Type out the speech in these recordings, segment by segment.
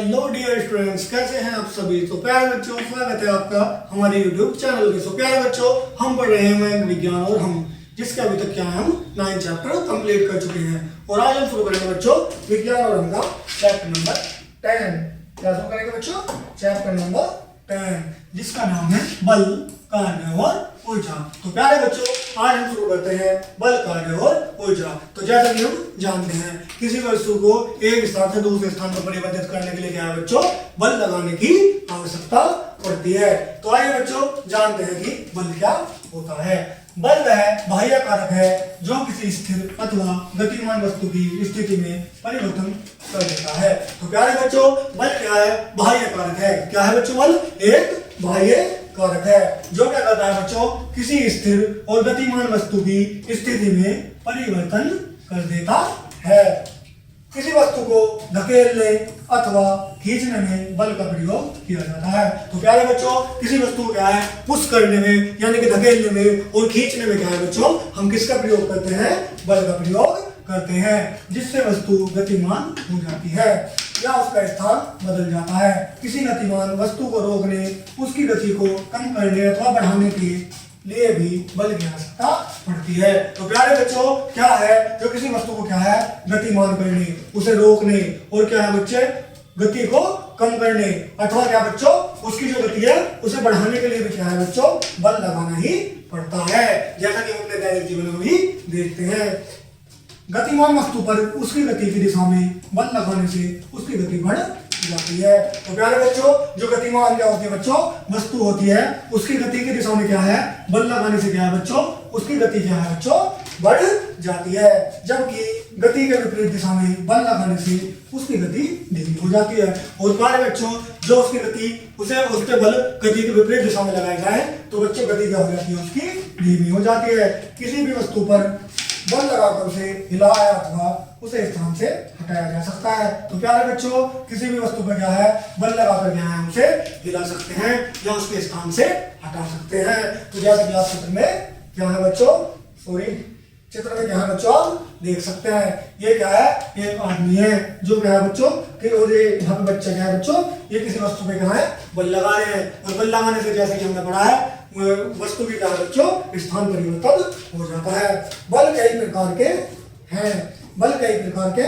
Hello dear students, कैसे हैं आप सभी। तो प्यारे बच्चों, स्वागत है आपका हमारे यूट्यूब चैनल पे। सो प्यारे बच्चों, हम पढ़ रहे हैं विज्ञान और हम जिसके अभी तक क्या है हम 9 चैप्टर कंप्लीट कर चुके हैं और आज हम शुरू करेंगे बच्चों विज्ञान और हम का चैप्टर नंबर 10। क्या शुरू करेंगे बच्चों? चैप्टर नंबर 10 जिसका नाम है बल, कार्य और ऊर्जा। तो प्यारे बच्चों, आज हम शुरू करते हैं बल, कार्य और ऊर्जा। तो जैसा कि हम जानते हैं, किसी वस्तु को एक स्थान से दूसरे स्थान पर परिवर्तित करने के लिए क्या है बच्चों? बल लगाने की आवश्यकता पड़ती है। तो आइए बच्चों जानते हैं कि बल क्या होता है। बल वह बाह्य कारक है जो किसी स्थिर अथवा गतिमान वस्तु की स्थिति में परिवर्तन कर देता है। तो प्यारे बच्चों, बल क्या है? बाह्य कारक है। क्या है बच्चों? बल एक बाह्य कारक है जो क्या करता है बच्चों? किसी स्थिर और गतिमान वस्तु की स्थिति में परिवर्तन कर देता है। किसी वस्तु को धकेलने अथवा खींचने में बल का प्रयोग किया जाता है। तो प्यारे बच्चों, किसी वस्तु को क्या है पुश करने में यानी कि धकेलने में और खींचने में क्या है बच्चों? हम किसका प्रयोग करते हैं? बल का प्रयोग करते हैं, जिससे वस्तु गतिमान हो जाती है या उसका स्थान बदल जाता है। किसी गतिमान वस्तु को रोकने, उसकी गति को कम करने अथवा बढ़ाने के लिए भी बल की आवश्यकता पड़ती है। तो प्यारे बच्चों, क्या है जो किसी वस्तु को क्या है गतिमान करने, उसे रोकने और क्या है बच्चे गति को कम करने अथवा क्या बच्चों उसकी जो गति है उसे बढ़ाने के लिए भी क्या है बच्चों? बल लगाना ही पड़ता है, जैसा कि हम अपने दैनिक जीवन में भी देखते हैं। गतिमान वस्तु पर उसकी गति की दिशा में बल लगाने से उसकी गति बढ़ जाती है। तो प्यारे बच्चों, जो गतिमान क्या होती है बच्चों? वस्तु होती है, उसकी गति की दिशा में क्या है बल लगाने से क्या है बच्चों? उसकी गति क्या है बच्चों? बढ़ जाती है। जबकि गति के विपरीत दिशा में बल लगाने से उसकी गति धीमी हो जाती है। और प्यारे बच्चों, जो उसकी गति उसके बल गति के विपरीत दिशा में लगाए जाए तो बच्चों गति क्या हो जाती है? उसकी धीमी हो जाती है। किसी भी वस्तु पर बल लगाकर उसे हिलाया अथवा उसे स्थान से हटाया जा सकता है। तो प्यारे बच्चों, किसी भी वस्तु पर क्या है बल लगाकर क्या है उसे हिला सकते हैं या उसके स्थान से हटा सकते हैं। तो जैसे कि आप चित्र में क्या है बच्चों, चित्र में क्या है बच्चों आप देख सकते हैं। ये क्या है? एक आदमी है जो क्या है बच्चों कि और ये यहाँ पे बच्चा क्या है बच्चों? ये किसी वस्तु पे क्या है बल लगा रहे हैं और बल लगाने से जैसे कि हमने पढ़ा है वस्तु की क्या है बच्चों? स्थान परिवर्तन हो जाता है। बल कई प्रकार के हैं, बल कई प्रकार के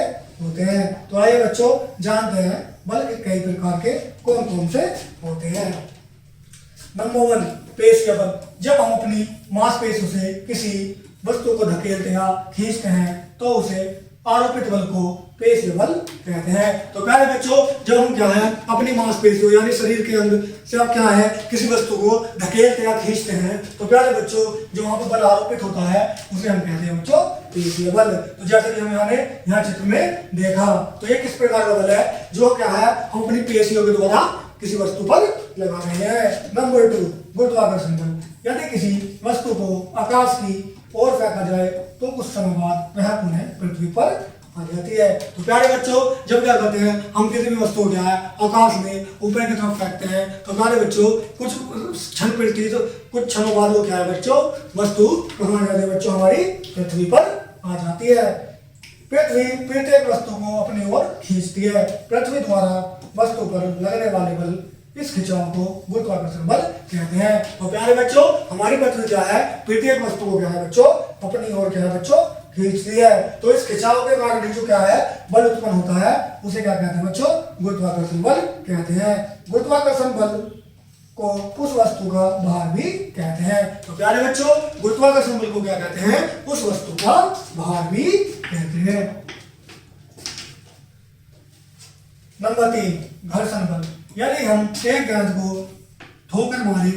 होते हैं। तो आइए बच्चों जानते हैं बल के कई प्रकार के कौन कौन से होते हैं। नंबर 1, पेशीय बल। जब हम अपनी मांसपेशियों से किसी वस्तु को धकेलते हैं खींचते हैं तो उसे आरोपित बल को पेशीय बल कहते हैं। तो प्यारे बच्चों, जब हम क्या है अपनी मांसपेशियों यानी शरीर के अंग से आप क्या है किसी वस्तु को धकेलते या खींचते हैं तो प्यारे बच्चों जो वहां पर बल आरोपित होता है उसे हम कहते हैं बच्चों पेशीय बल। तो जैसे कि हम यहाँ चित्र में देखा, तो ये किस प्रकार का बल है जो क्या है हम अपनी पेशियों के द्वारा किसी वस्तु पर लगा रहे हैं। नंबर 2, गुरुत्वाकर्षण बल। यदि किसी वस्तु को आकाश की ओर फेंका जाए तो कुछ समय बाद वह पुनः पृथ्वी पर आ जाती है। तो प्यारे बच्चों, जब क्या करते हैं हम किसी भी वस्तु को क्या है आकाश में ऊपर की तरफ फेंकते हैं तो प्यारे बच्चों कुछ क्षण पृथ्वी तो कुछ क्षणों बाद वो क्या है बच्चों वस्तु कहाँ आ जाती है बच्चों? हमारी पृथ्वी पर आ जाती है। पृथ्वी प्रत्येक वस्तु को अपनी ओर खींचती है। पृथ्वी द्वारा वस्तु पर लगने वाले बल इस खिंचाव को गुरुत्वाकर्षण बल कहते हैं। तो प्यारे बच्चों, हमारी पृथ्वी क्या है प्रत्येक वस्तु को क्या है बच्चों अपनी ओर क्या है बच्चों खींचती है। तो इस खिंचाव के कारण जो क्या है बल उत्पन्न होता है उसे क्या कहते हैं बच्चों? गुरुत्वाकर्षण बल कहते हैं। गुरुत्वाकर्षण बल को उस वस्तु का भार भी कहते हैं। तो प्यारे बच्चों, गुरुत्वाकर्षण बल को क्या कहते हैं? उस वस्तु का भार भी कहते हैं। नंबर 3, घर्षण बल। यदि हम एक गेंद को ठोकर मारे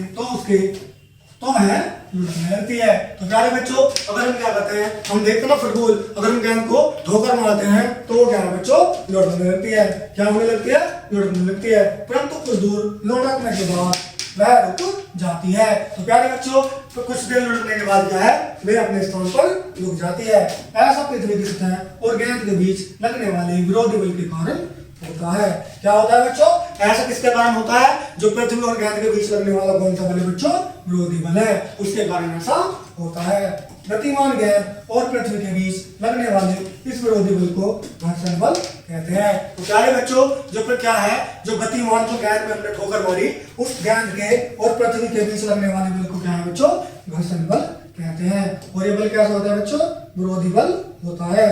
तो वह लुढ़कने लगती है। तो प्यारे बच्चों, अगर हम क्या करते हैं हम देखते हैं ना फुटबॉल, अगर हम गेंद को ठोकर मारते हैं तो वो क्या है बच्चों लुढ़कने लगती है। क्या होने लगती है? लुढ़कने लगती है। परंतु कुछ दूर लुढ़कने के बाद वह रुक जाती है। तो प्यारे बच्चों, तो कुछ देर लुढ़कने के बाद क्या है वह अपने स्थान पर रुक जाती है। ऐसा पृथ्वी की सतह और गेंद के बीच लगने वाले विरोधी बल के कारण होता है। क्या होता है बच्चों? ऐसा किसके कारण होता है? जो पृथ्वी और गेंद के बीच लगने वाला कौन सा बल है बच्चों? विरोधी बल है, उसके कारण ऐसा होता है। गतिमान गेंद और पृथ्वी के बीच लगने वाले इस विरोधी बल को घर्षण बल कहते हैं। तो प्यारे बच्चों, जो फिर क्या है, जो गतिमान जो गेंद में हमने ठोकर मारी, उस गेंद के और पृथ्वी के बीच लगने वाले बल को क्या है बच्चों, घर्षण बल कहते हैं। और ये बल कैसा होता है बच्चों, विरोधी बल होता है।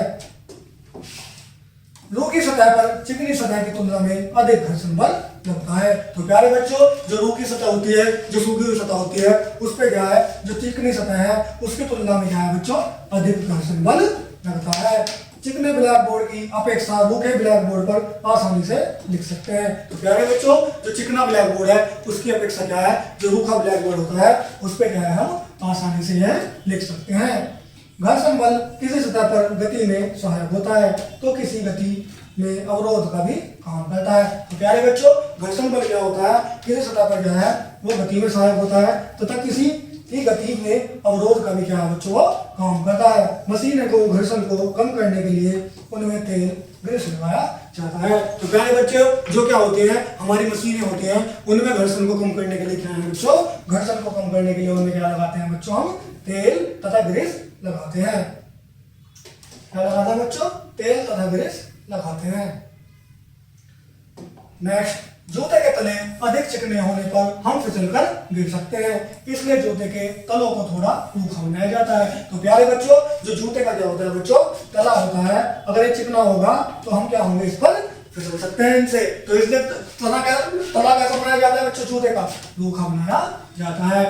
रूख की सतह पर चिकनी सतह की तुलना में अधिक घर्षण बल लगता है। तो प्यारे बच्चों, जो रूख की सतह होती है, जो सूखी हुई सतह होती है, उस पे क्या है, जो चिकनी सतह है, उसकी तुलना में क्या है बच्चों, अधिक घर्षण बल लगता है। चिकने ब्लैक बोर्ड की अपेक्षा रूखे ब्लैक बोर्ड पर आसानी से लिख सकते हैं। तो प्यारे बच्चों, जो चिकना ब्लैक बोर्ड है, उसकी अपेक्षा क्या है, जो रूखा ब्लैक बोर्ड होता है, उस पे क्या है, हम आसानी से यह लिख सकते हैं। घर्षण बल किसी सतह पर गति में सहायक होता है तो किसी गति में अवरोध का भी काम करता है। तो प्यारे बच्चों, घर्षण बल क्या होता है, किसी सतह पर क्या है, वो गति में सहायक होता है तथा किसी की गति में अवरोध का भी क्या है बच्चों, वो काम करता है। मशीन को घर्षण को कम करने के लिए उनमें तेल ग्रीस लगाया जाता है। तो प्यारे बच्चों, जो क्या होते हैं, हमारी मशीनें होती हैं, उनमें घर्षण को कम करने के लिए क्या है बच्चों, घर्षण को कम करने के लिए उनमें क्या लगाते हैं बच्चों, हम तेल तथा ग्रीस लगाते हैं। क्या लगाते हैं बच्चों, तेल तथा ग्रीस लगाते हैं। नेक्स्ट, जूते के तले अधिक चिकने होने पर हम फिसलकर गिर सकते हैं, इसलिए जूते के तलों को थोड़ा रूखा बनाया जाता है। तो प्यारे बच्चों, जो जूते का क्या होता है बच्चों, तला होता है, अगर ये चिकना होगा तो हम क्या होंगे, इस पर फिसल सकते हैं इनसे। तो इसलिए तला कैसा बनाया जाता है बच्चों, जूते का रूखा बनाया जाता है।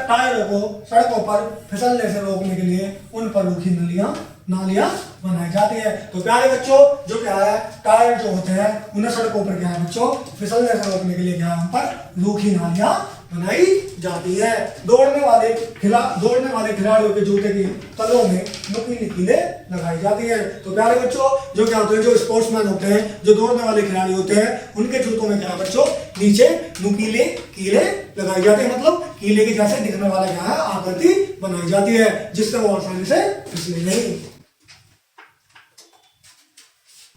टायरों को सड़कों पर फिसलने से रोकने के लिए उन पर रूखी नालियां बनाई जाती है। तो प्यारे बच्चों, जो क्या है, टायर जो होते हैं, उन्हें सड़कों पर क्या है बच्चों, फिसलने से रोकने के लिए क्या है, उन पर रूखी नालियां बनाई जाती है। दौड़ने वाले खिलाड़ियों के जूते की तलों में नुकीली कीलें लगाई जाती है। तो प्यारे बच्चों, जो क्या होते हैं, जो स्पोर्ट्समैन होते हैं, जो दौड़ने वाले खिलाड़ी होते हैं, उनके जूतों में क्या है बच्चों, नीचे नुकीले कीलें लगाई जाती है, मतलब कीले के जैसे दिखने वाला क्या है, आकृति बनाई जाती है, जिससे वो आसानी से फिसले नहीं।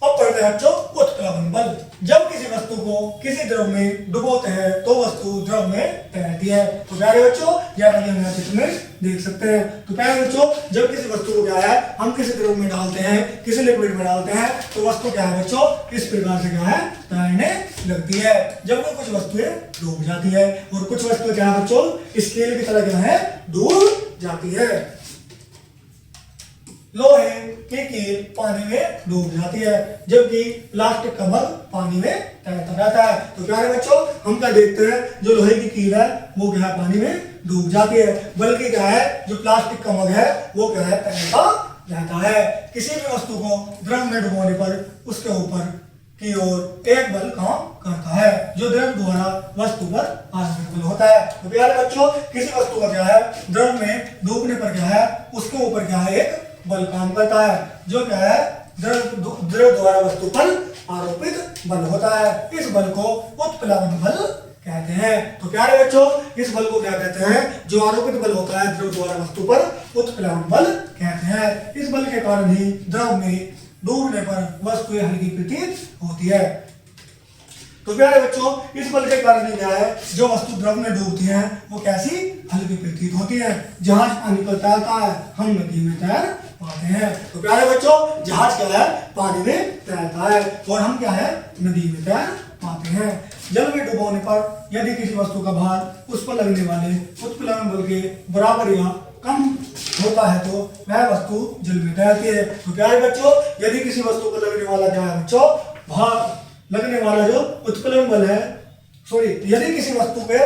अब पढ़ते हैं बच्चों उत्प्लवन बल। जब किसी वस्तु को किसी द्रव में डुबोते हैं तो वस्तु द्रव में तैरती है। तो प्यारे बच्चों, जैसा कि हम चित्र में देख सकते हैं। तो प्यारे बच्चों, जब किसी वस्तु को क्या है, हम किसी द्रव में डालते हैं, किसी लिक्विड में डालते हैं, तो वस्तु क्या है बच्चों, इस प्रकार से क्या है, तैरने लगती है। जब वो कुछ वस्तुएं डूब जाती है और कुछ वस्तुएं क्या है बच्चों, स्केल की तरह क्या है, डूब जाती है। लोहे की कील पानी में डूब जाती है, जबकि प्लास्टिक का मग पानी में तैरता रहता है। तो प्यारे बच्चों, हम क्या देखते हैं, जो लोहे की कील है वो क्या है, पानी में डूब जाती है, बल्कि क्या है, जो प्लास्टिक का मग है वो क्या है, तैरता रहता है। किसी भी वस्तु को द्रव में डुबोने पर उसके ऊपर की ओर एक बल काम करता है, जो द्रव द्वारा वस्तु पर आधारित बल होता है। तो प्यारे बच्चों, किसी वस्तु का क्या है, द्रव में डूबने पर क्या है, उसके ऊपर क्या है, एक बल काम करता है, जो क्या है, द्रव द्वारा वस्तु पर आरोपित बल होता है। इस बल को उत्प्लवन बल कहते हैं। तो प्यारे बच्चों, इस बल को क्या कहते हैं, जो आरोपित बल होता है द्रव द्वारा वस्तु पर, उत्प्लवन बल कहते हैं। इस बल के कारण ही द्रव में डूबने पर वस्तुएं हल्की प्रतीत होती है। तो प्यारे बच्चों, इस बल के कारण क्या है, जो वस्तु द्रव में डूबती है वो कैसी हल्की प्रतीत होती है। जहाज पानी पर तैरता है, हम नदी में तैर पाते हैं। तो प्यारे बच्चों, जहाज क्या है, पानी में तैरता है और हम क्या है, नदी में तैर पाते हैं। जल में डुबोने पर यदि किसी वस्तु का भार उस पर लगने वाले उत्प्लवन बल के बराबर या कम होता है तो वह वस्तु जल में तैरती है। तो प्यारे बच्चों, यदि किसी वस्तु पर लगने वाला क्या है बच्चों, भार लगने वाला जो उत्प्लवन बल है, यदि किसी वस्तु पे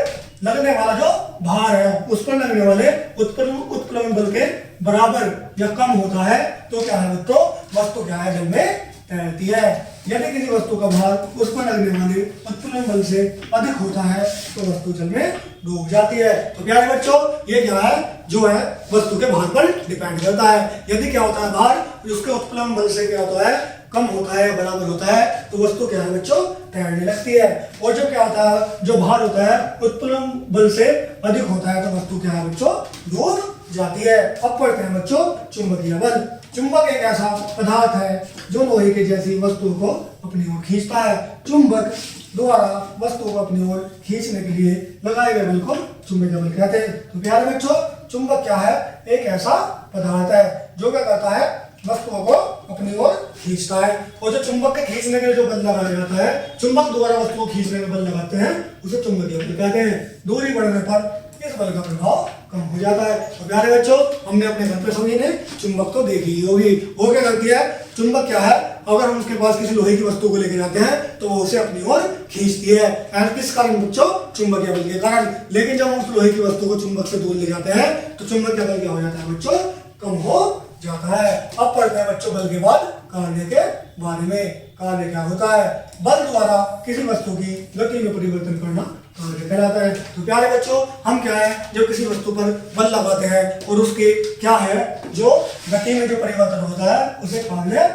लगने वाला जो भार है उस पर लगने वाले उत्प्लवन बल के बराबर या कम होता है तो क्या है बच्चों, वस्तु क्या है, जल में तैरती है। यदि किसी वस्तु का भार उस पर लगने वाले उत्प्लवन बल से अधिक होता है तो वस्तु जल में डूब जाती है। तो प्यारे बच्चों, ये क्या है, जो है वस्तु के भार पर डिपेंड करता है। यदि क्या होता है, भार उसके उत्प्लवन बल से क्या होता है, कम होता है या बराबर होता है तो वस्तु क्या है बच्चों, तैरने लगती है। और जो क्या होता है, जो भार होता है उत्प्लवन बल से अधिक होता है तो वस्तु क्या है बच्चों, डूब जाती है। अब पढ़ते हैं बच्चों चुंबकीय बल। चुंबक एक ऐसा पदार्थ है जो लोहे के जैसी वस्तु को अपनी ओर खींचता है। चुंबक द्वारा वस्तु को अपनी ओर खींचने के लिए लगाए गए बल को चुंबकीय बल कहते हैं। तो प्यारे बच्चों, चुंबक क्या है, एक ऐसा पदार्थ है जो क्या करता है, वस्तुओं को अपनी अपनी ओर खींचता है। और जो चुंबक के खींचने के लिए जो बल लगाया जाता है, चुंबक द्वारा वस्तु को खींचने में बल लगाते हैं, उसे चुंबकीय बल कहते हैं। दूरी बढ़ने पर इस बल का प्रभाव कम हो जाता है। तो प्यारे बच्चों, हमने अपने घर पे सभी ने चुंबक तो देखी ही होगी। वो क्या करती है, चुंबक क्या है, अगर हम उसके पास किसी लोहे की वस्तु को लेके जाते हैं तो वो उसे अपनी ओर खींचती है। किस कारण बच्चों, चुंबकीय बल के कारण। लेकिन जब हम उस लोहे की वस्तु को चुंबक से दूर ले जाते हैं तो चुंबकीय बल क्या हो जाता है बच्चों, कम हो जाता है। अब पढ़ते हैं बच्चों बल के बाद कार्य के बारे में। कार्य क्या होता है, बल द्वारा किसी वस्तु की गति में परिवर्तन करना कार्य कहलाता है। तो प्यारे बच्चों, हम क्या है, जब किसी वस्तु पर बल लगाते हैं और उसके क्या है, जो गति में जो परिवर्तन होता है उसे कार्य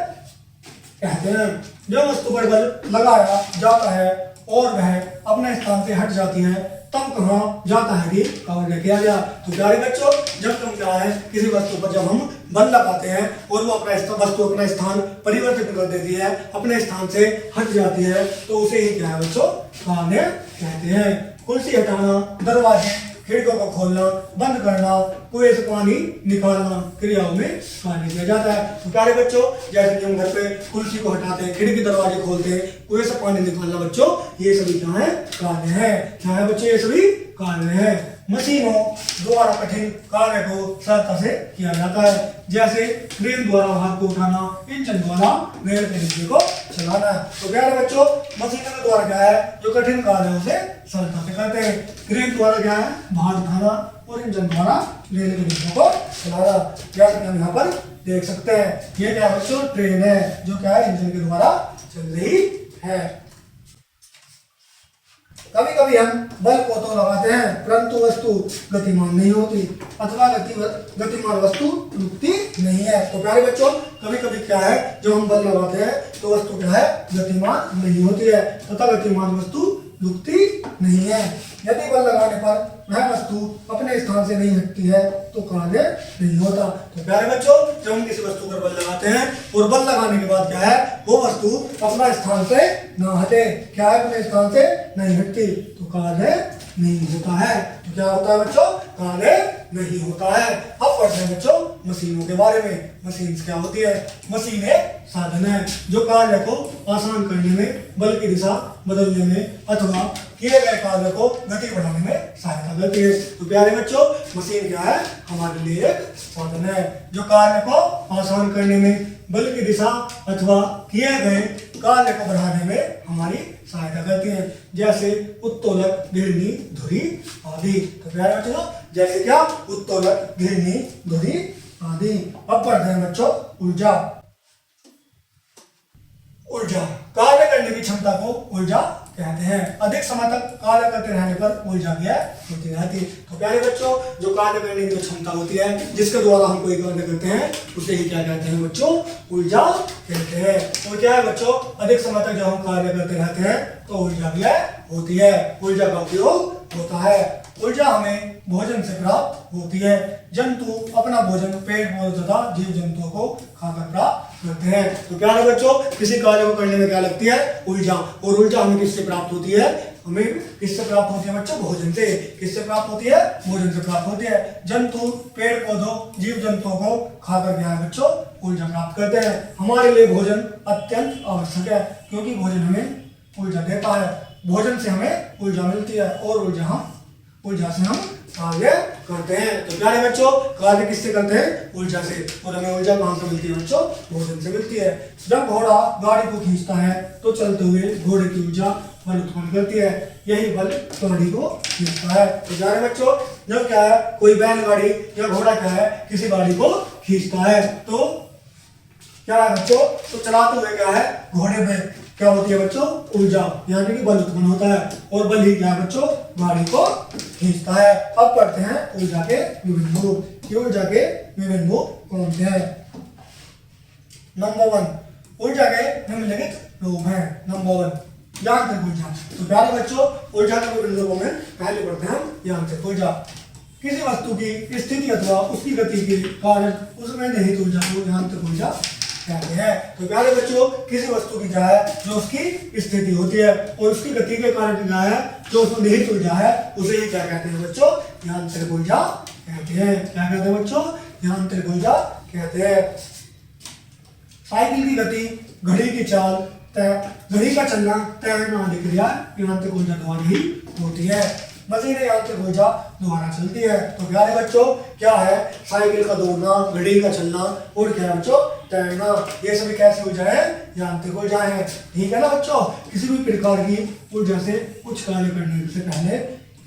कहते हैं। जब वस्तु पर बल लगाया जाता है और वह अपने स्थान से हट जाती है तब कहाँ जाता है कि कार्य किया गया। तो प्यारे बच्चों, जब तुम क्या है, किसी वस्तु पर जब हम बल लगाते हैं और वो वस्तु अपना स्थान परिवर्तित कर देती है, अपने स्थान से हट जाती है, तो उसे ही क्या है बच्चों, कार्य कहते हैं। कुर्सी हटाना, दरवाजे खिड़कियों को खोलना, बंद करना, कुएं से पानी निकालना क्रियाओं में कार्य किया जाता है। तो प्यारे बच्चों, जैसे कि हम घर पे कुर्सी को हटाते हैं, खिड़की दरवाजे खोलते हैं, कुएं से पानी निकालना बच्चों, ये सभी क्या है, कार्य है। क्या है बच्चों, ये सभी कार्य है। मशीनों द्वारा कठिन कार्य को सरलता से किया जाता है, जैसे क्रेन द्वारा भार को उठाना, इंजन द्वारा रेल के डिब्बे को चलाना। तो प्यारे बच्चों, मशीनों के द्वारा क्या है, जो कठिन कार्य है उसे सरलता से करते हैं। क्रेन द्वारा क्या है, भार उठाना, और इंजन द्वारा रेल के डिब्बे को चलाना। जैसे हम यहाँ पर देख सकते हैं, ये क्या है बच्चों, ट्रेन है जो क्या है, इंजन के द्वारा चल रही है। कभी कभी हम बल को तो लगाते हैं परंतु वस्तु गतिमान नहीं होती अथवा गतिमान वस्तु रुकती नहीं है। तो प्यारे बच्चों, कभी कभी क्या है, जब हम बल लगाते हैं तो वस्तु क्या है, गतिमान नहीं होती है तथा गतिमान वस्तु रुकती नहीं है। यदि बल लगाने पर वह वस्तु अपने स्थान से नहीं हटती है तो कार्य नहीं होता। तो प्यारे बच्चों, जब हम किसी वस्तु पर बल लगाते हैं और बल लगाने के बाद क्या है, वो वस्तु अपना स्थान से ना हटे, क्या है, अपने स्थान से नहीं हटती, तो कार्य नहीं होता है। तो क्या होता है बच्चों, कार्य नहीं होता है। अब पढ़ते हैं बच्चों मशीनों के बारे में। मशीन क्या होती है, मशीन एक साधन है जो कार्य को आसान करने में, बल की दिशा बदलने में अथवा किए गए कार्य को गति बढ़ाने में सहायता करती है। तो प्यारे बच्चों, मशीन क्या है, हमारे लिए एक साधन है जो कार्य को आसान करने में, बल की दिशा अथवा किए गए कार्य को बढ़ाने में हमारी सहायता करती है, जैसे उत्तोलक, घिरनी, धुरी आदि। तो प्यारे बच्चों, जैसे क्या, उत्तोलक, घिरनी, धुरी आदि। अब पढ़ते हैं बच्चों ऊर्जा। ऊर्जा कार्य करने की क्षमता को ऊर्जा कहते हैं। अधिक समय तक कार्य करते रहने पर ऊर्जा क्या होती रहती है। तो प्यारे बच्चों, जो कार्य करने की जो क्षमता होती है, जिसके द्वारा हम कोई कार्य करते हैं, उसे ही क्या कहते हैं बच्चों, ऊर्जा कहते हैं। और क्या है बच्चों, अधिक समय तक जब हम कार्य करते रहते हैं तो ऊर्जा क्या होती है, ऊर्जा का उपयोग होता है। ऊर्जा हमें भोजन से प्राप्त होती है। जंतु अपना भोजन पेड़ पौधे तथा जीव जंतुओं को खाकर प्राप्त करते हैं। तो प्यारे बच्चों, किसी कार्य को करने में क्या लगती है, ऊर्जा। और ऊर्जा हमें किससे प्राप्त होती है, हमें किससे प्राप्त होती है बच्चों, भोजन से। किससे प्राप्त होती है, भोजन से प्राप्त होती है। जंतु पेड़ पौधों जीव जंतुओं को खाकर क्या है बच्चों, ऊर्जा प्राप्त करते हैं। हमारे लिए भोजन अत्यंत आवश्यक है क्योंकि भोजन हमें ऊर्जा देता है। भोजन से हमें ऊर्जा मिलती है और ऊर्जा से हम कार्य करते हैं। तो प्यारे बच्चों, कार्य किससे करते हैं, ऊर्जा से। और हमें ऊर्जा कहाँ से मिलती है बच्चों, भोजन से मिलती है। जब घोड़ा गाड़ी को खींचता है तो चलते हुए घोड़े की ऊर्जा बल उत्पन्न करती है, यही बल गाड़ी को खींचता है। तो प्यारे बच्चों, जब क्या है, कोई बैलगाड़ी या घोड़ा क्या है, किसी गाड़ी को खींचता है तो क्या है बच्चों, तो चलाते हुए क्या है, घोड़े में क्या होती है बच्चों, ऊर्जा, यानी कि बल उत्पन्न होता है। और बल ही क्या है बच्चों, गाड़ी को खींचता है। अब पढ़ते हैं ऊर्जा के विभिन्न रूप। ऊर्जा के विभिन्न रूप कौन से हैं। नंबर 1, ऊर्जा के निम्नलिखित रूप हैं। नंबर 1, यांत्रिक ऊर्जा। तो प्यारे बच्चों, ऊर्जा के विभिन्न रूपों में पहले पढ़ते हैं हम यांत्रिक ऊर्जा। किसी वस्तु की स्थिति अथवा उसकी गति के कारण उसमें निहित ऊर्जा को यांत्रिक ऊर्जा कहते हैं। तो प्यारे बच्चों, किसी वस्तु की क्या है, जो उसकी स्थिति होती है और उसकी गति के कारण क्या है, जो उसमें निहित ऊर्जा है, उसे ही क्या कहते हैं बच्चों, यांत्रिक ऊर्जा कहते हैं। क्या कहते हैं बच्चों, यांत्रिक ऊर्जा कहते हैं। साइकिल की गति, घड़ी की चाल, घड़ी का चलना तैरना आदि क्रिया यांत्रिक ऊर्जा द्वारा ही होती है। मशीनें यांत्रिक ऊर्जा द्वारा चलती है। तो प्यारे बच्चों क्या है, साइकिल का दौड़ना, घड़ी का चलना और क्या है बच्चों, तैरना, ये सभी कैसी ऊर्जा है, यांत्रिक ऊर्जा है। ठीक है ना बच्चों। किसी भी प्रकार की ऊर्जा से कुछ कार्य करने से पहले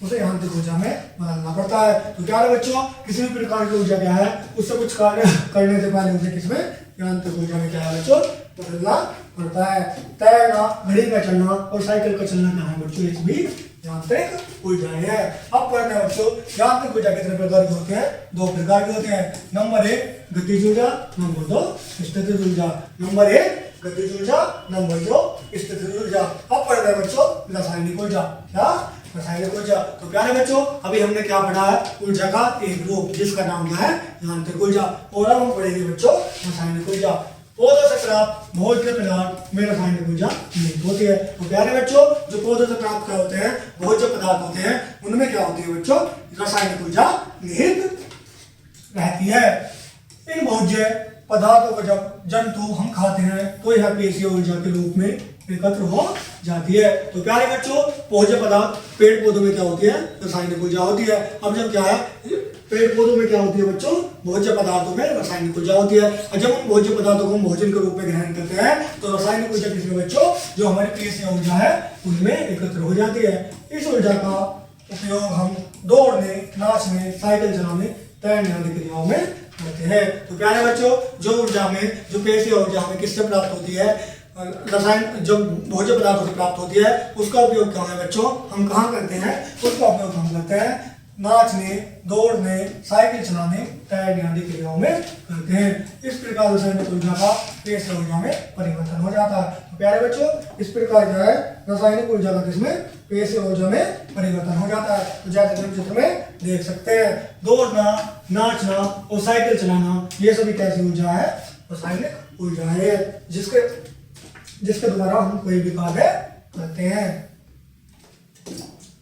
उसे यांत्रिक ऊर्जा में बदलना पड़ता है। तो प्यारे बच्चों किसी भी प्रकार की ऊर्जा क्या है, उससे कुछ कार्य करने से पहले उसे किसमें, यांत्रिक ऊर्जा में क्या है बच्चों, बदलना पड़ता है। तैरना, घड़ी का चलना और साइकिल का चलना क्या है बच्चों, ये भी यांत्रिक ऊर्जाएं हैं। अब पढ़ते हैं बच्चों यांत्रिक ऊर्जा कितने प्रकार के होते हैं, 2 प्रकार के होते हैं। नंबर 1 गतिज ऊर्जा, नंबर 2 स्थितिज ऊर्जा। नंबर 1 गतिज ऊर्जा, नंबर 2 स्थितिज ऊर्जा। अब पढ़ते हैं बच्चों रासायनिक ऊर्जा। क्या, रासायनिक ऊर्जा। तो प्यारे बच्चों अभी हमने क्या पढ़ा है, ऊर्जा का एक रूप जिसका नाम क्या है, यांत्रिक ऊर्जा। और अब हम पढ़ेंगे बच्चों रासायनिक ऊर्जा। पौधों से प्राप्त भोज्य पदार्थ में रासायनिक ऊर्जा निहित होती है। तो प्यारे बच्चों जो पौधों से प्राप्त क्या होते हैं, भोज्य पदार्थ होते हैं, उनमें क्या होती है बच्चों, रासायनिक ऊर्जा निहित रहती है। इन भोज्य पदार्थों को जब जंतु हम खाते हैं तो यह पेशीय ऊर्जा के रूप में एकत्र हो जाती है। तो प्यारे बच्चों भोज्य पदार्थ पेड़ पौधों में क्या होती है, रासायनिक ऊर्जा होती है। अब जब क्या है, पेड़ पौधों में क्या होती है बच्चों, भोज्य पदार्थों में रासायनिक ऊर्जा होती है। और जब उन भोज्य पदार्थों को हम भोजन के रूप में ग्रहण करते हैं तो रासायनिक ऊर्जा किसमें बच्चों, जो हमारी पेशीय ऊर्जा है उनमें एकत्र हो जाती है। इस ऊर्जा का उपयोग हम दौड़ने, नाचने, साइकिल चलाने, तैरने आदि क्रियाओं में करते हैं। तो प्यारे बच्चों जो ऊर्जा में, जो पेशीय ऊर्जा हमें किससे प्राप्त होती है, रसायन जो भोज्य पदार्थों से प्राप्त होती है, उसका उपयोग क्या है बच्चों, हम कहाँ करते हैं, उसका उपयोग हम करते हैं नाचने, दौड़ने, साइकिल चलाने, तैरने आदि क्रियाओं में करते हैं। इस प्रकार रासायनिक ऊर्जा का पेशीय ऊर्जा में परिवर्तन हो जाता है। तो प्यारे बच्चों इस प्रकार क्या है, रासायनिक ऊर्जा का किसमें, पेशीय ऊर्जा में परिवर्तन हो जाता है। तो जैसे हम चित्र में देख सकते हैं, दौड़ना, नाचना और साइकिल चलाना ये सभी कैसी ऊर्जा है, रासायनिक ऊर्जा है, जिसके द्वारा हम कोई भी कार्य करते हैं।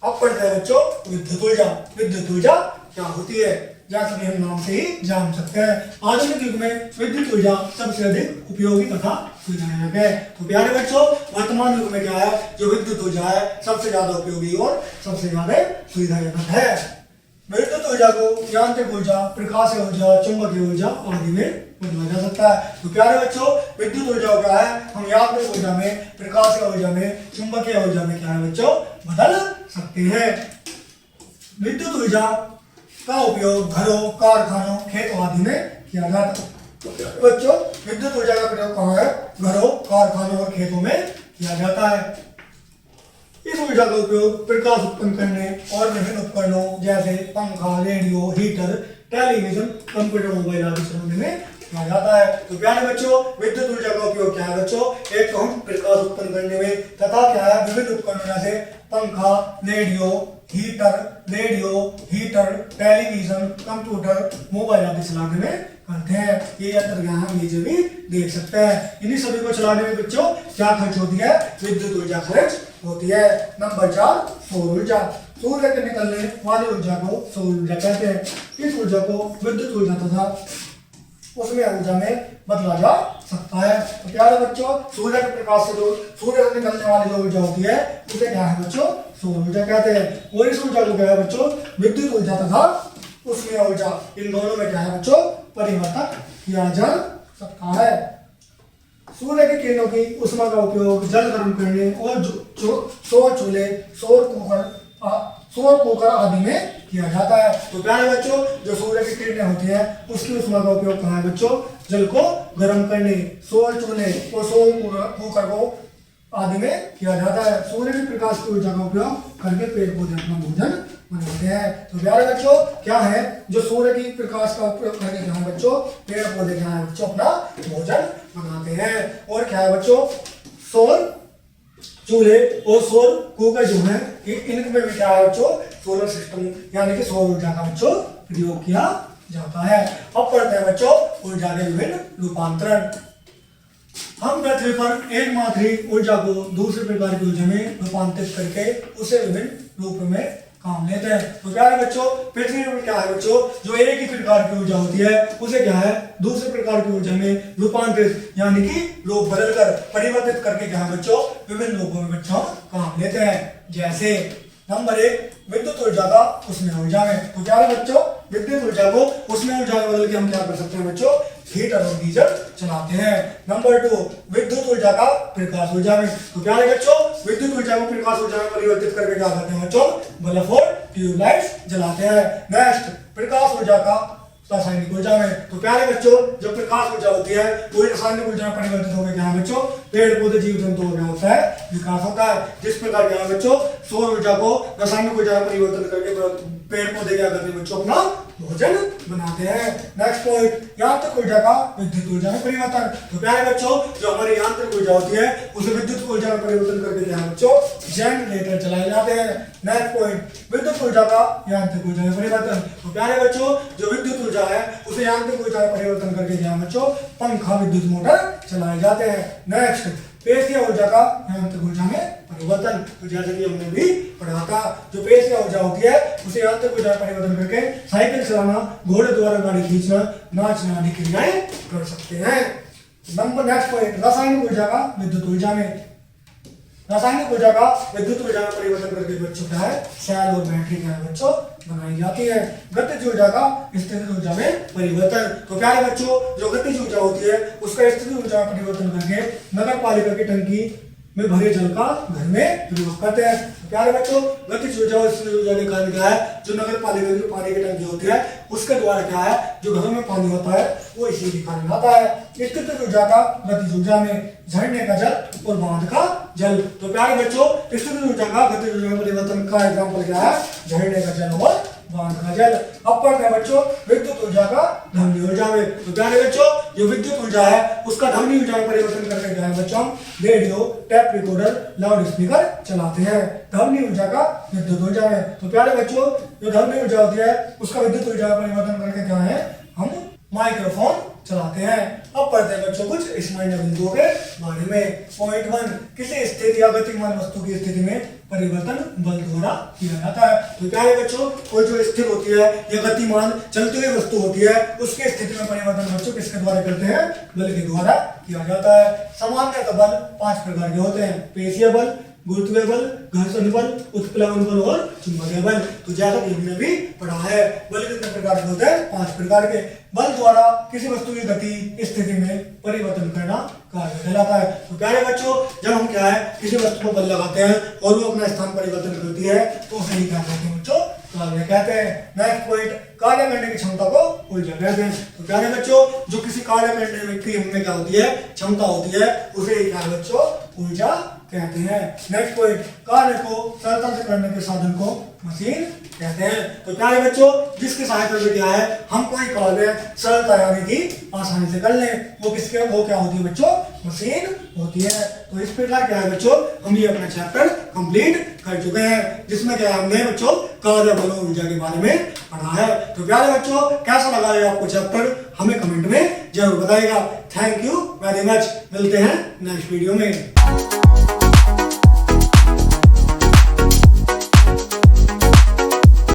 अब पढ़ते हैं बच्चों विद्युत ऊर्जा। विद्युत ऊर्जा क्या होती है, जैसा कि हम नाम से ही जान सकते हैं, आधुनिक युग में विद्युत ऊर्जा सबसे अधिक उपयोगी तथा सुविधाजनक है। तो प्यारे बच्चों वर्तमान युग में क्या है, जो विद्युत ऊर्जा है सबसे ज्यादा उपयोगी और सबसे ज्यादा सुविधाजनक है। विद्युत ऊर्जा को यांत्रिक ऊर्जा, प्रकाशीय ऊर्जा, चुंबकीय ऊर्जा आदि में बदला जा सकता है। तो प्यारे बच्चों विद्युत ऊर्जा क्या है, हम यांत्रिक ऊर्जा में, प्रकाशीय ऊर्जा में, चुंबकीय ऊर्जा में क्या है बच्चों, बदल सकते हैं। विद्युत ऊर्जा का उपयोग घरों, कारखानों, खेतों आदि में किया जाता है। बच्चों विद्युत ऊर्जा का प्रयोग कहाँ है, घरों, कारखानों और खेतों में किया जाता है। इस ऊर्जा का उपयोग प्रकाश उत्पन्न करने और विभिन्न उपकरणों जैसे पंखा, radio, heater, television, computer, mobile आदि चलाने में किया जाता है। तो प्यारे बच्चों विद्युत ऊर्जा का उपयोग क्या है बच्चों, एक तो हम प्रकाश उत्पन्न करने में तथा क्या है विभिन्न उपकरणों जैसे पंखा, radio, heater, television, computer, mobile आदि चलाने में करते हैं। ये यंत्र यहाँ हम नीचे भी देख सकते हैं। इन्हीं सभी को चलाने में बच्चों क्या खर्च होती है, विद्युत ऊर्जा खर्च होती है। नंबर 4 सौर ऊर्जा। सूर्य के निकलने वाली ऊर्जा को सौर ऊर्जा कहते हैं। इस ऊर्जा को विद्युत ऊर्जा तथा उसमें ऊर्जा में बदला जा सकता है। तो प्यारे बच्चों सूर्य के प्रकाश से जो सूर्य से निकलने वाली जो ऊर्जा होती है उसे क्या है बच्चों, सौर ऊर्जा कहते हैं। और इस ऊर्जा को क्या है बच्चों, विद्युत ऊर्जा तथा उसमें ऊर्जा, इन दोनों में क्या है बच्चों, परिवर्तन किया जा सकता है। सूर्य की किरणों की ऊष्मा का उपयोग जल गर्म करने और सौर चूल्हे, सौर कुकर आदि में किया जाता है। तो प्यारे बच्चों जो सूर्य की किरणें होती है उसकी ऊष्मा का उपयोग कहाँ है बच्चों, जल को गर्म करने, सौर चूल्हे और सौर कुकर को आदि में किया जाता है। सूर्य के प्रकाश की ऊर्जा का उपयोग करके पेड़ पौधे अपना भोजन बनाते हैं। तो प्यारे बच्चों क्या है, जो सूर्य की प्रकाश का उपयोग करके क्या है बच्चों, पेड़ पौधे क्या है बच्चों अपना भोजन बनाते हैं। और क्या है बच्चों, सौर चूल्हे और सौर कुकर जो है इनमें भी क्या है बच्चों, सोलर सिस्टम यानी कि सौर ऊर्जा का बच्चों प्रयोग किया जाता है। अब पढ़ते हैं बच्चों ऊर्जा के विभिन्न रूपांतरण। हम पृथ्वी पर एकमात्र ऊर्जा को दूसरे प्रकार की ऊर्जा में रूपांतरित करके उसे विभिन्न रूप में काम लेते हैं। तो प्यारे बच्चों पृथ्वी पर क्या है बच्चों, जो एक ही प्रकार की ऊर्जा होती है उसे क्या है दूसरे प्रकार की ऊर्जा में रूपांतरित यानी कि रूप बदलकर परिवर्तित करके क्या है बच्चों विभिन्न रूपों में बच्चों काम लेते हैं। जैसे नंबर 1 विद्युत ऊर्जा का उष्मीय ऊर्जा में। तो प्यारे बच्चों विद्युत ऊर्जा को उष्मीय ऊर्जा में बदल के हम क्या कर सकते हैं बच्चों, हीटर और गीजर चलाते हैं। नंबर 2 विद्युत ऊर्जा का प्रकाश ऊर्जा में। तो प्यारे बच्चों विद्युत ऊर्जा को प्रकाश ऊर्जा में परिवर्तित करके क्या करते हैं बच्चों, बल्ब और ट्यूबलाइट्स जलाते हैं। नेक्स्ट प्रकाश ऊर्जा का रासायनिक ऊर्जा में। तो प्यारे बच्चों जो प्रकाश ऊर्जा होती है वो रासायनिक ऊर्जा में परिवर्तित होकर क्या है बच्चों, पेड़ पौधे जीव जंतुओं में होता है विकास होता है। जिस प्रकार क्या है बच्चों सौर ऊर्जा को रासायनिक ऊर्जा में परिवर्तन करके पेड़ पौधे क्या करते हैं बच्चों, अपना भोजन बनाते हैं। नेक्स्ट पॉइंट यांत्रिक ऊर्जा का विद्युत ऊर्जा में परिवर्तन। तो प्यारे बच्चों जो हमारी यांत्रिक ऊर्जा होती है उसे विद्युत ऊर्जा में परिवर्तन करके क्या है बच्चों, जनरेटर चलाए जाते हैं। नेक्स्ट पॉइंट विद्युत ऊर्जा का यांत्रिक ऊर्जा में परिवर्तन। तो प्यारे बच्चों जो विद्युत ऊर्जा है उसे यांत्रिक ऊर्जा में परिवर्तन करके क्या है बच्चों, पंखा विद्युत मोटर चलाए जाते हैं। नेक्स्ट पेशीय ऊर्जा का यांत्रिक ऊर्जा में परिवर्तन। तो जैसे कि हमने भी पढ़ा था जो पेशीय ऊर्जा होती है उसे यांत्रिक ऊर्जा में परिवर्तन करके साइकिल चलाना, घोड़े द्वारा गाड़ी खींचना, नाचना आदि क्रियाएं कर सकते हैं। नंबर नेक्स्ट पॉइंट रासायनिक ऊर्जा का विद्युत ऊर्जा में। रासायनिक ऊर्जा का विद्युत ऊर्जा में परिवर्तन करके बच्चों क्या है सेल और बैटरी क्या है बच्चों बनाई जाती है। गतिज ऊर्जा का स्थितिज ऊर्जा में परिवर्तन। तो प्यारे बच्चों जो गतिज ऊर्जा होती है उसका स्थितिज ऊर्जा में परिवर्तन करके नगर पालिका की टंकी में भरे जल का घर में प्रयोग करते हैं। तो प्यारे बच्चों गतिज ऊर्जा और स्थितिज ऊर्जा के कारण क्या है जो नगर पालिका की पानी की टंकी होती है उसके द्वारा क्या है जो घरों में पानी होता है वो इसी के कारण आता है। स्थितिज ऊर्जा का गतिज ऊर्जा में झरने का जल और बांध का जल। तो प्यारे बच्चों स्थितिज ऊर्जा का गतिज ऊर्जा में परिवर्तन का एग्जाम्पल क्या है, झरने का जल और बांध का जल। अब पढ़ते हैं बच्चों विद्युत ऊर्जा का ध्वनि ऊर्जा में। तो प्यारे बच्चों जो विद्युत ऊर्जा है उसका ध्वनि ऊर्जा में परिवर्तन करके क्या है बच्चों, radio, tape recorder, loud speaker चलाते हैं। ध्वनि ऊर्जा का विद्युत ऊर्जा में। तो प्यारे बच्चों जो ध्वनि ऊर्जा होती है उसका विद्युत ऊर्जा में परिवर्तन करके क्या है हम माइक्रोफोन चलाते हैं। अब पढ़ते हैं बच्चों कुछ स्मरणीय बिंदुओं के बारे में। पॉइंट 1 किसी स्थिति या गतिमान वस्तु की स्थिति में परिवर्तन बल द्वारा किया जाता है। तो क्या है बच्चों कोई जो स्थिर होती है या गतिमान चलती हुई वस्तु होती है उसके स्थिति में परिवर्तन बच्चों किसके द्वारा करते हैं, बल के द्वारा किया जाता है। सामान्यतः बल 5 प्रकार के होते हैं, पेशीय बल, गुरुत्वीय बल, घर्षण बल, उत्प्लवन बल और चुंबकीय बल। तो जैसा कि हमने भी पढ़ा है बल कितने प्रकार के होते हैं, 5 प्रकार के। बल द्वारा किसी वस्तु की गति स्थिति में परिवर्तन करना कार्य कहलाता है। तो प्यारे बच्चों जब हम क्या है किसी वस्तु को बल लगाते हैं और वो अपना स्थान परिवर्तन करती है तो उसे ही क्या कहते हैं बच्चों, कार्य कहते हैं। नेक्स्ट पॉइंट कार्य करने की क्षमता को ऊर्जा कहते हैं। तो प्यारे बच्चों जो किसी कार्य करने की में क्या होती है क्षमता होती है उसे ही क्या बच्चों ऊर्जा कहते हैं। नेक्स्ट पॉइंट कार्य को सरलता से करने के साधन को मशीन कहते हैं। तो प्यारे बच्चों जिसकी सहायता से क्या है हम कोई कार्य सरलता यानी कि आसानी से कर लें वो क्या होती है बच्चों, मशीन होती है। तो इस प्रकार क्या है बच्चों हम ये अपना चैप्टर कंप्लीट कर चुके हैं जिसमें क्या हमने बच्चों कार्य बल और ऊर्जा के बारे में पढ़ा है। तो प्यारे बच्चों कैसा लगा है आपको चैप्टर हमें कमेंट में जरूर बताइएगा। थैंक यू वेरी मच, मिलते हैं नेक्स्ट वीडियो में।